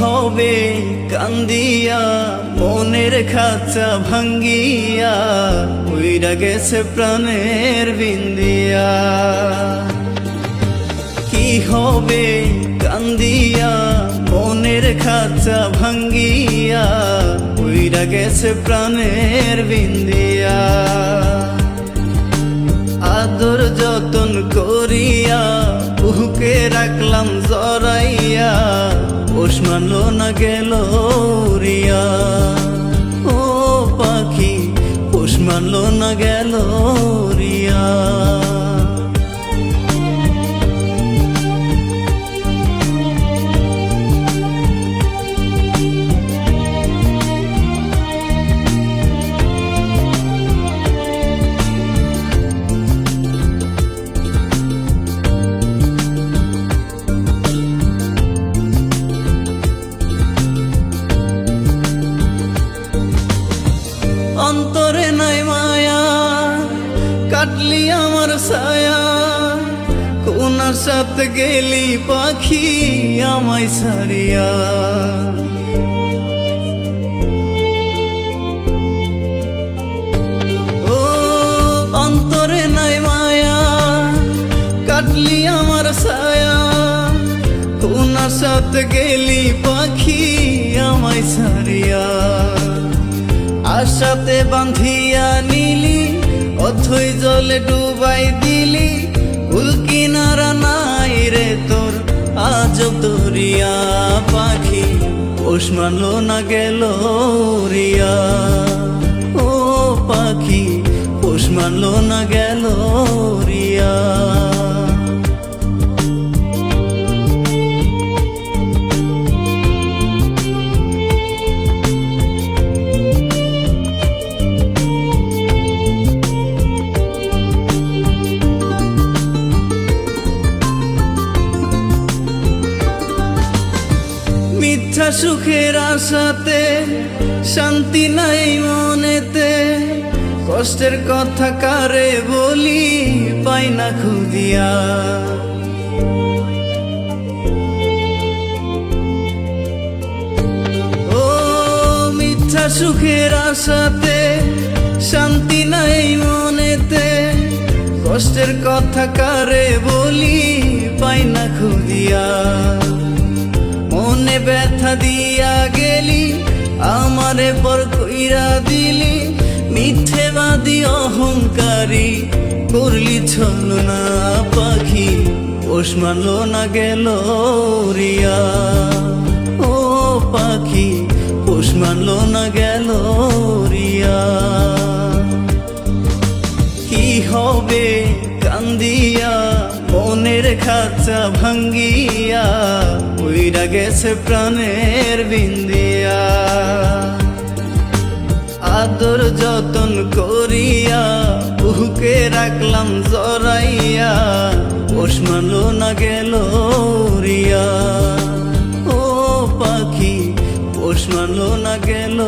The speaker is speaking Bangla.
হবে কান্দিয়া মনের খাঁচা ভাঙ্গিয়া উইরা গেছে প্রাণের বিন্দিয়া। কি হবে কান্দিয়া মনের খাঁচা ভাঙ্গিয়া উইরা গেছে প্রাণের বিন্দিয়া। আদর যতন করিয়া বুকে রাখলাম জড়াইয়া পোষ মানলো না গেল রিয়া। ও পাখি পোষ মানলো না গেল রিয়া। অন্তরে নাই মায়া কাটলি আমার ছায়া, কোনার সাথে গেলি পাখি আমায় ছাড়িয়া। ও অন্তরে নাই মায়া কাটলি আমার ছায়া, কোনার সাথে গেলি পাখি আমায় ছাড়িয়া। আশাতে বাঁধিয়া নিলি অথই জলে ডুবাই দিলি, কুল কিনারা নাই রে তোর আজব দরিয়া। পাখি পোষ মানলো না গেল রিয়া। ও পাখি পোষ মানলো না গেল রিয়া। মিথ্যা সুখের আশাতে শান্তি নাই মনেতে, কষ্টের কথা কারে বলি পাই না খুঁজিয়া। ও মিথ্যা সুখের আশাতে শান্তি নাই মনেতে, কষ্টের কথা কারে বলি পাই না খুঁজিয়া। মনে ব্যথা দিয়া গেলি আমারে পর কইরা দিলি, মিথ্যেবাদী অহংকারী করলি ছলনা। পাখি পোষ মানলো না গেল রিয়া। ও পাখি পোষ মানলো না গেল রিয়া। কি হবে কান্দিয়া মনের খাঁচা ভাঙ্গিয়া উইরা গেছে প্রাণের বিন্দিয়া। আদর যতন করিয়া বুকে রাখলাম জড়াইয়া পোষ মানলো না গেল রিয়া। ও পাখি পোষ মানলো না গেল